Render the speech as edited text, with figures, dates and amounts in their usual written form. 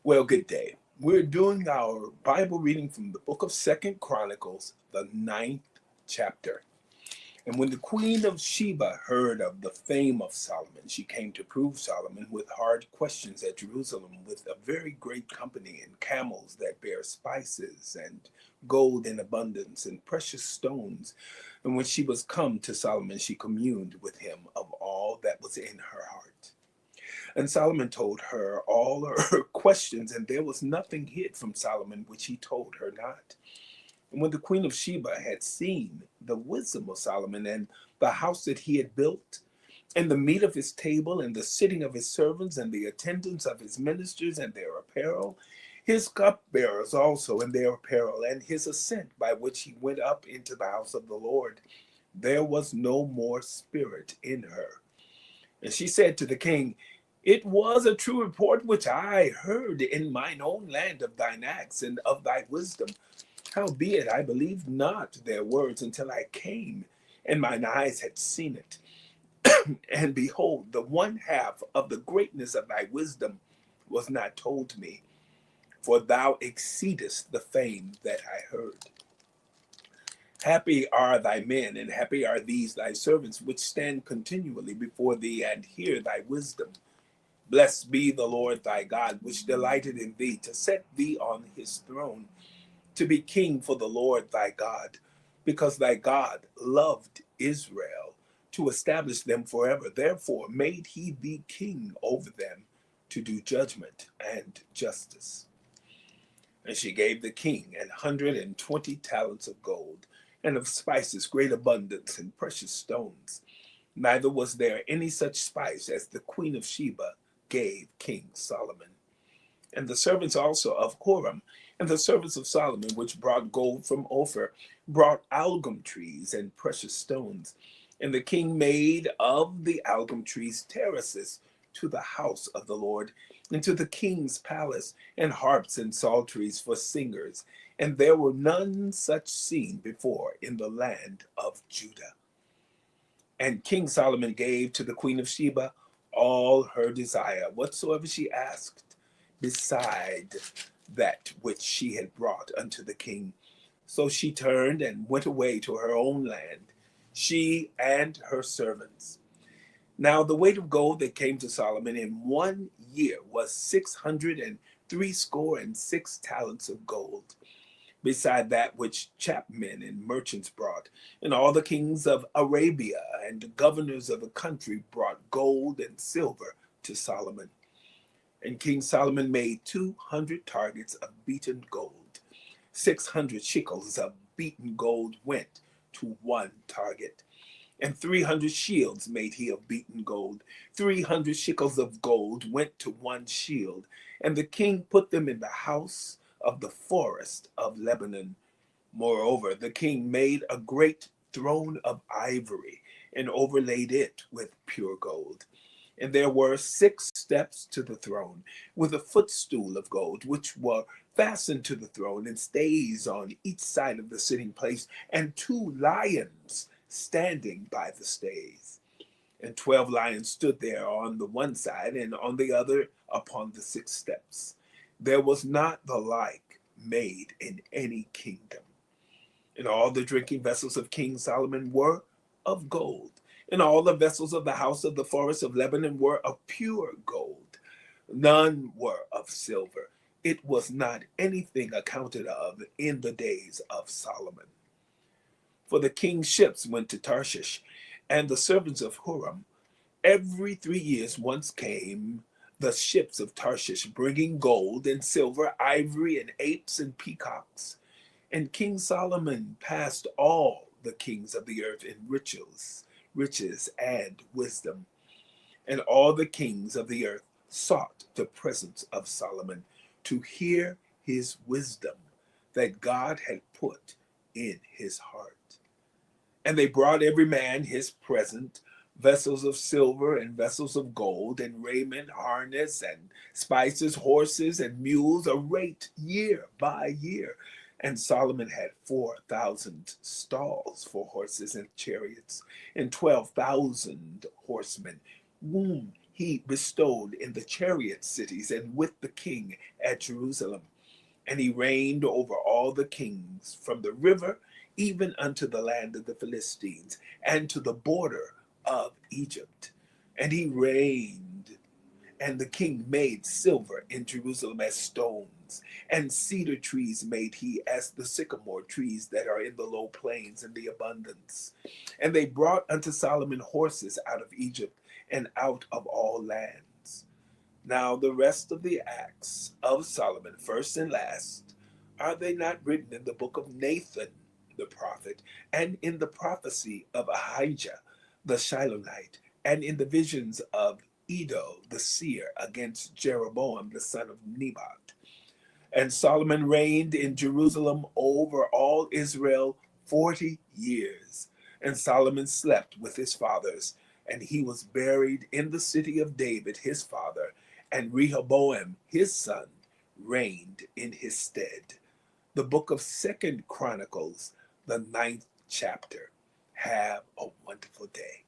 Well, good day. We're doing our Bible reading from the book of Second Chronicles, the ninth chapter. And when the queen of Sheba heard of the fame of Solomon, she came to prove Solomon with hard questions at Jerusalem with a very great company and camels that bear spices and gold in abundance and precious stones. And when she was come to Solomon, she communed with him of all that was in her heart. And Solomon told her all her questions, and there was nothing hid from Solomon which he told her not. And when the queen of Sheba had seen the wisdom of Solomon and the house that he had built, and the meat of his table, and the sitting of his servants, and the attendance of his ministers, and their apparel, his cupbearers also, and their apparel, and his ascent by which he went up into the house of the Lord, there was no more spirit in her. And she said to the king, It was a true report which I heard in mine own land of thine acts and of thy wisdom. Howbeit I believed not their words until I came, and mine eyes had seen it. And behold, the one half of the greatness of thy wisdom was not told me, for thou exceedest the fame that I heard. Happy are thy men, and happy are these thy servants, which stand continually before thee and hear thy wisdom. Blessed be the Lord thy God, which delighted in thee to set thee on his throne, to be king for the Lord thy God, because thy God loved Israel, to establish them forever. Therefore made he thee king over them, to do judgment and justice. And she gave the king 120 talents of gold, and of spices great abundance, and precious stones. Neither was there any such spice as the queen of Sheba gave King Solomon. And the servants also of Huram, and the servants of Solomon, which brought gold from Ophir, brought algum trees and precious stones. And the king made of the algum trees terraces to the house of the Lord, and to the king's palace, and harps and psalteries for singers. And there were none such seen before in the land of Judah. And King Solomon gave to the queen of Sheba all her desire, whatsoever she asked, beside that which she had brought unto the king. So she turned and went away to her own land, she and her servants. Now the weight of gold that came to Solomon in 1 year was 666 talents of gold, beside that which chapmen and merchants brought. And all the kings of Arabia and the governors of the country brought gold and silver to Solomon. And King Solomon made 200 targets of beaten gold. 600 shekels of beaten gold went to one target. And 300 shields made he of beaten gold. 300 shekels of gold went to one shield. And the king put them in the house of the forest of Lebanon. Moreover, the king made a great throne of ivory and overlaid it with pure gold. And there were 6 steps to the throne, with a footstool of gold, which were fastened to the throne, and stays on each side of the sitting place, and 2 lions standing by the stays. And 12 lions stood there on the one side, and on the other upon the 6 steps. There was not the like made in any kingdom. And all the drinking vessels of King Solomon were of gold, and all the vessels of the house of the forest of Lebanon were of pure gold. None were of silver. It was not anything accounted of in the days of Solomon. For the king's ships went to Tarshish, and the servants of Huram. Every 3 years once came the ships of Tarshish, bringing gold and silver, ivory, and apes and peacocks. And King Solomon passed all the kings of the earth in riches and wisdom. And all the kings of the earth sought the presence of Solomon to hear his wisdom that God had put in his heart. And they brought every man his present, vessels of silver and vessels of gold, and raiment, harness, and spices, horses, and mules, a rate year by year. And Solomon had 4,000 stalls for horses and chariots, and 12,000 horsemen, whom he bestowed in the chariot cities and with the king at Jerusalem. And he reigned over all the kings from the river even unto the land of the Philistines and to the border of Egypt. And he reigned, and the king made silver in Jerusalem as stones, and cedar trees made he as the sycamore trees that are in the low plains in the abundance. And they brought unto Solomon horses out of Egypt and out of all lands. Now the rest of the acts of Solomon, first and last, are they not written in the book of Nathan the prophet, and in the prophecy of Ahijah the Shilonite, and in the visions of Edo the seer against Jeroboam the son of Nebat? And Solomon reigned in Jerusalem over all Israel 40 years. And Solomon slept with his fathers, and he was buried in the city of David his father, and Rehoboam his son reigned in his stead. The book of Second Chronicles, the ninth chapter. Have a wonderful day.